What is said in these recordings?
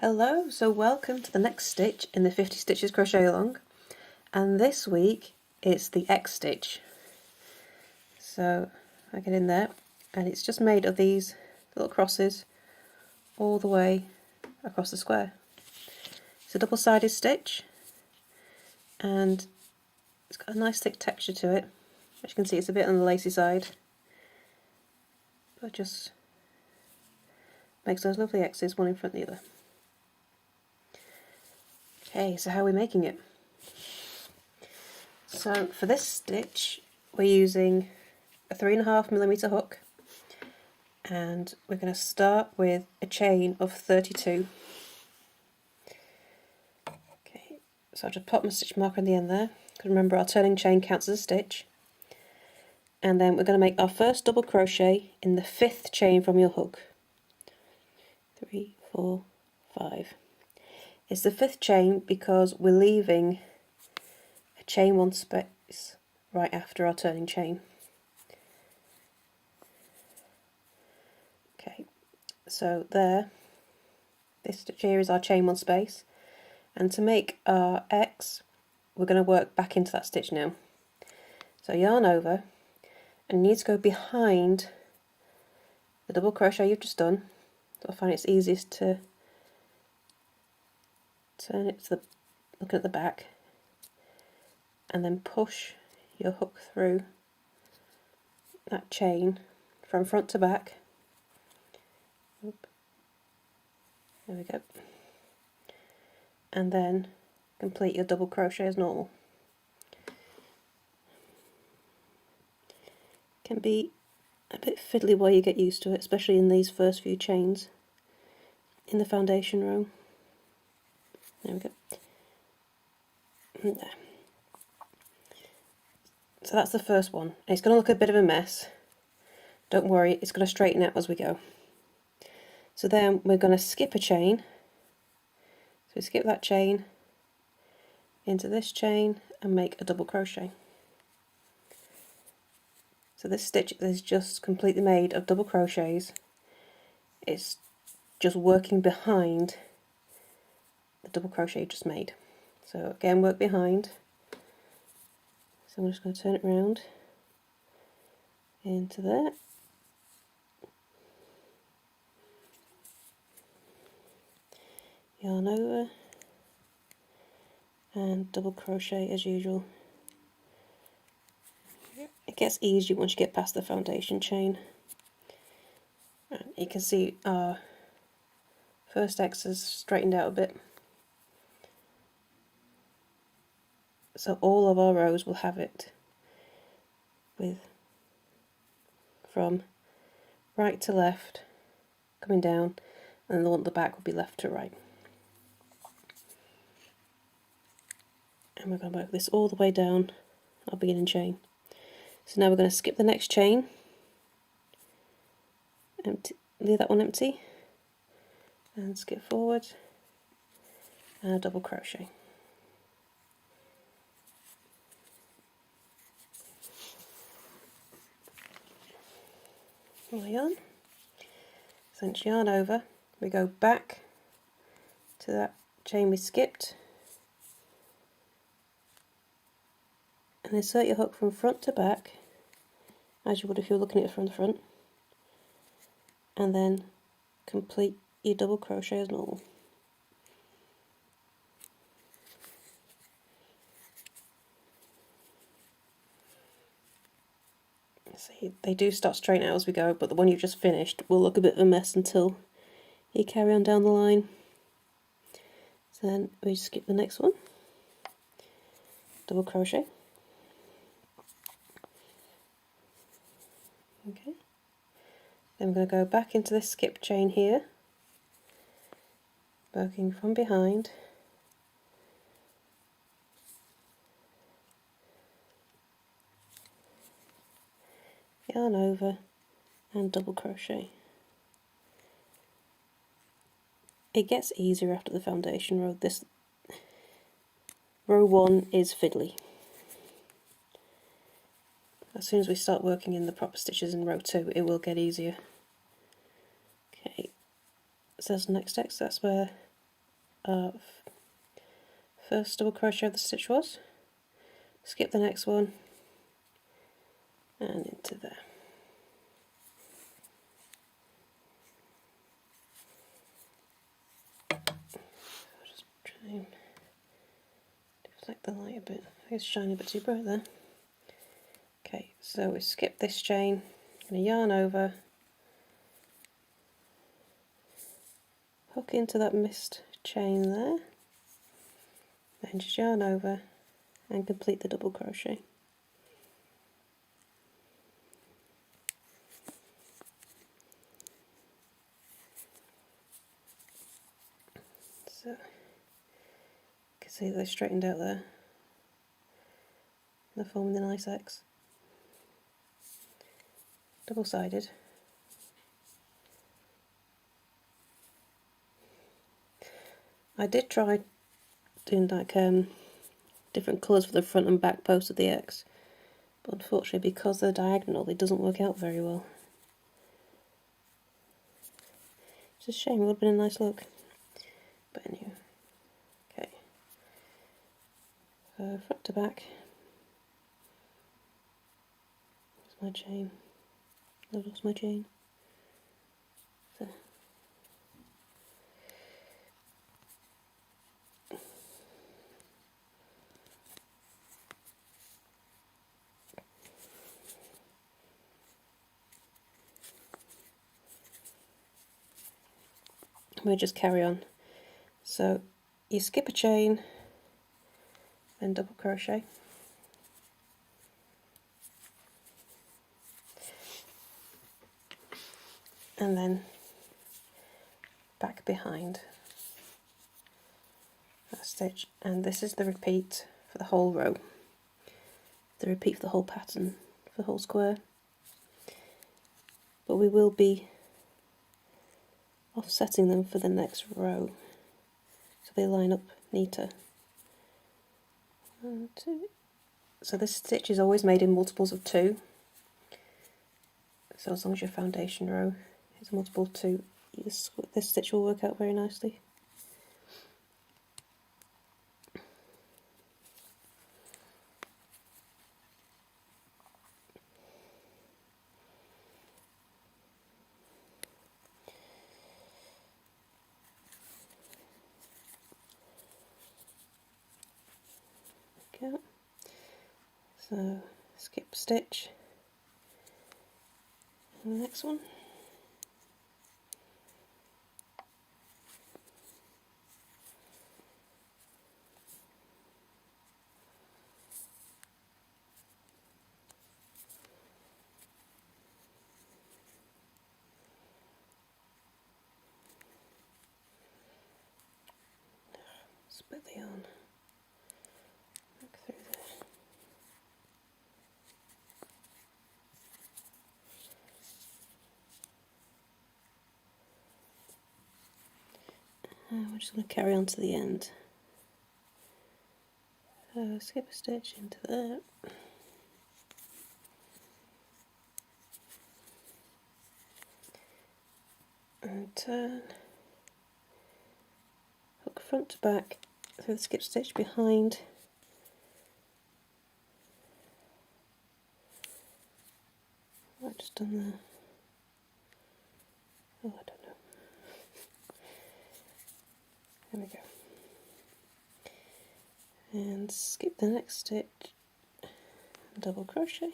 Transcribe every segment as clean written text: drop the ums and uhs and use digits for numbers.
Hello, so welcome to the next stitch in the 50 stitches crochet along, and this week it's the X stitch. So I get in there and it's just made of these little crosses all the way across the square. It's a double-sided stitch and it's got a nice thick texture to it. As you can see, it's a bit on the lacy side, but just makes those lovely X's one in front of the other. Okay, so how are we making it? So for this stitch we're using a 3.5mm hook, and we're going to start with a chain of 32. Okay, so I'll just pop my stitch marker in the end there, because remember our turning chain counts as a stitch. And then we're going to make our first double crochet in the 5th chain from your hook. 3, 4, 5. It's the 5th chain because we're leaving a chain 1 space right after our turning chain. Okay, so there, this stitch here is our chain 1 space, and to make our X we're going to work back into that stitch now. So yarn over, and you need to go behind the double crochet you've just done. So I find it's easiest to turn it to the, looking at the back, and then push your hook through that chain from front to back. Oop. There we go. And then complete your double crochet as normal. Can be a bit fiddly while you get used to it, especially in these first few chains in the foundation row. There we go. And there. So that's the first one. It's going to look a bit of a mess. Don't worry, it's going to straighten out as we go. So then we're going to skip a chain. So we skip that chain into this chain and make a double crochet. So this stitch is just completely made of double crochets. It's just working behind the double crochet you just made. So again, work behind. So I'm just going to turn it round into there. Yarn over and double crochet as usual. It gets easier once you get past the foundation chain. And you can see our first X has straightened out a bit. So all of our rows will have it with from right to left coming down, and the one at the back will be left to right. And we're going to work this all the way down our beginning chain. So now we're going to skip the next chain, empty, leave that one empty, and skip forward and a double crochet. More yarn. Cinch yarn over, we go back to that chain we skipped, and insert your hook from front to back as you would if you were looking at it from the front, and then complete your double crochet as normal. See, they do start straight out as we go, but the one you've just finished will look a bit of a mess until you carry on down the line. So then we skip the next one, double crochet. Okay. Then we're going to go back into this skip chain here, working from behind. Yarn over and double crochet. It gets easier after the foundation row. This row 1 is fiddly. As soon as we start working in the proper stitches in row 2, it will get easier. Okay, so that's the next X, that's where our first double crochet of the stitch was, skip the next one, and into there. I'll just try and deflect the light a bit. I think it's shining a bit too bright there. Okay, so we skip this chain, going to yarn over, hook into that missed chain there, then just yarn over and complete the double crochet. So you can see they're straightened out there. They're forming the nice X. Double-sided. I did try doing like different colours for the front and back post of the X, but unfortunately because they're diagonal it doesn't work out very well. It's a shame, it would have been a nice look. But anyway, okay. So front to back. There's my chain. I've lost my chain. So. We'll just carry on. So you skip a chain, then double crochet, and then back behind that stitch, and this is the repeat for the whole row, the repeat for the whole pattern, for the whole square, but we will be offsetting them for the next row so they line up neater. 1, 2. So this stitch is always made in multiples of 2, so as long as your foundation row is a multiple of 2, this stitch will work out very nicely. Okay. So skip stitch, and the next one. Split the yarn. Look through there. And we're just going to carry on to the end. So skip a stitch into there. And turn. Hook front to back through the skip stitch behind. What I've just done there. Oh, I don't know. There we go. And skip the next stitch, double crochet.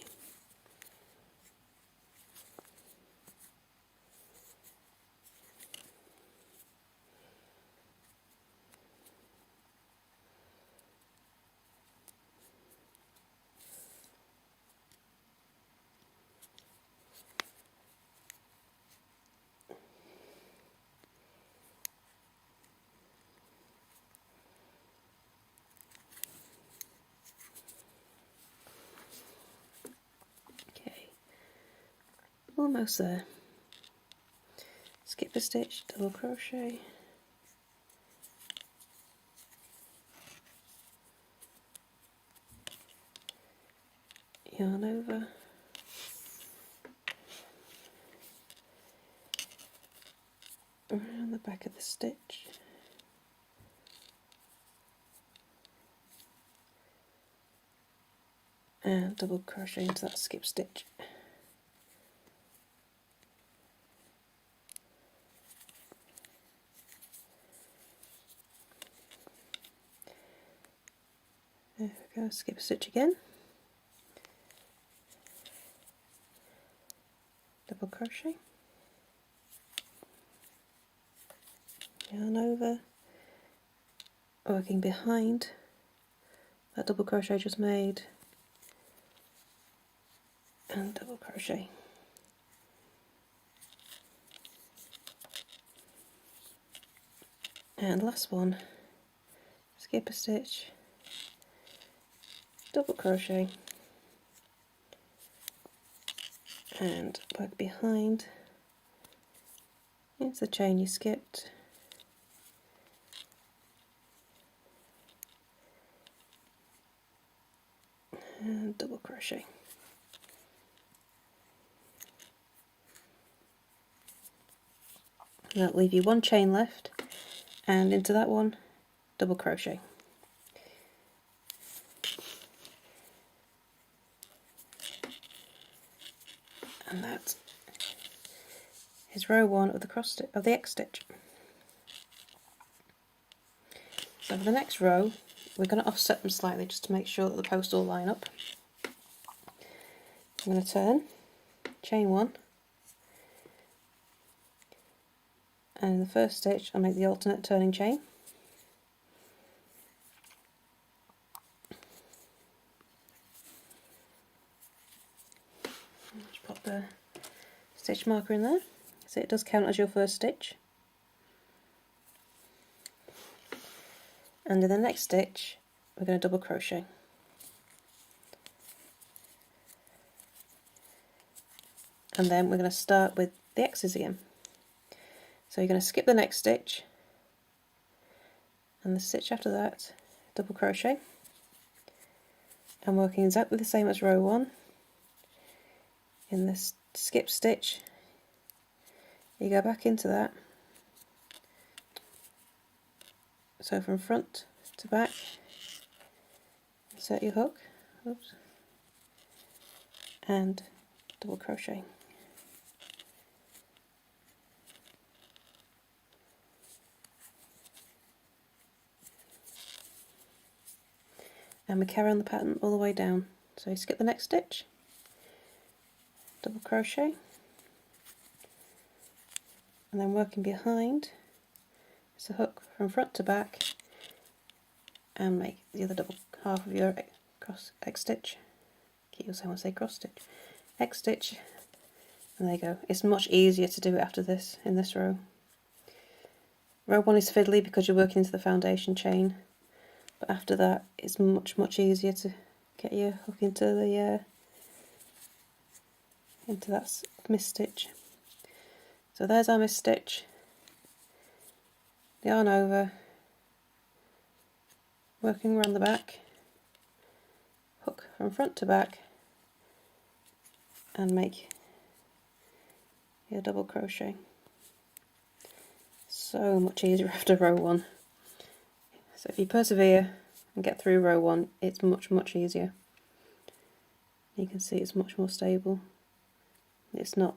Almost there. Skip a stitch, double crochet, yarn over, around the back of the stitch, and double crochet into that skip stitch. There we go, skip a stitch again, double crochet, yarn over, working behind that double crochet just made, and double crochet. And last one, skip a stitch, double crochet, and work behind into the chain you skipped, and double crochet. And that'll leave you one chain left, and into that one, double crochet. And that is row 1 of the cross stitch of the X stitch. So for the next row, we're going to offset them slightly just to make sure that the posts all line up. I'm going to turn, chain 1, and in the first stitch I'll make the alternate turning chain. Just pop the stitch marker in there, so it does count as your first stitch. And in the next stitch we're going to double crochet. And then we're going to start with the X's again. So you're going to skip the next stitch, and the stitch after that, double crochet, and working exactly the same as row 1. In this skip stitch, you go back into that, so from front to back, insert your hook, oops, and double crochet. And we carry on the pattern all the way down. So you skip the next stitch, double crochet, and then working behind, it's a hook from front to back, and make the other double half of your cross X stitch. Keep yourself, I want to say cross stitch, X stitch, and there you go. It's much easier to do it after this in this row. Row 1 is fiddly because you're working into the foundation chain, but after that it's much easier to get your hook into the into that missed stitch. So there's our missed stitch. Yarn over, working around the back, hook from front to back, and make your double crochet. So much easier after row 1. So if you persevere and get through row 1, it's much easier. You can see it's much more stable. It's not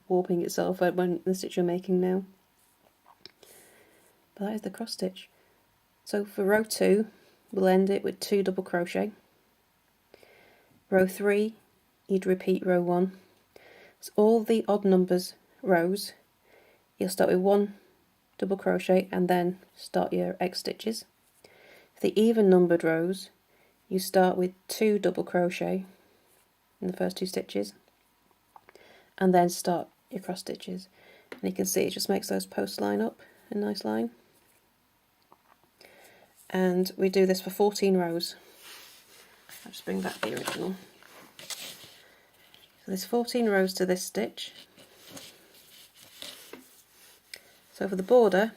warping itself when the stitch you're making now. But that is the cross stitch. So for row 2, we'll end it with 2 double crochet. Row 3, you'd repeat row 1. So all the odd numbers rows, you'll start with 1 double crochet and then start your X stitches. For the even numbered rows, you start with 2 double crochet in the first 2 stitches and then start your cross stitches. And you can see it just makes those posts line up in a nice line. And we do this for 14 rows. I'll just bring back the original. So there's 14 rows to this stitch. So for the border,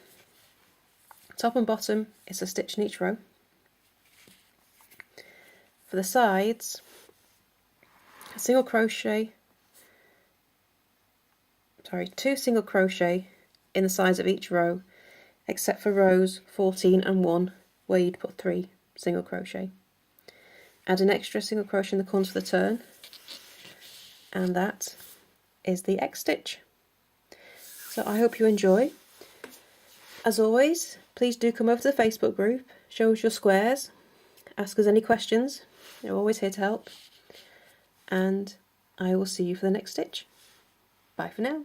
top and bottom, it's a stitch in each row. For the sides, a single crochet, sorry, 2 single crochet in the sides of each row, except for rows 14 and 1, where you'd put 3 single crochet. Add an extra single crochet in the corners for the turn, and that is the X stitch. So I hope you enjoy. As always, please do come over to the Facebook group, show us your squares, ask us any questions, we're always here to help, and I will see you for the next stitch. Bye for now.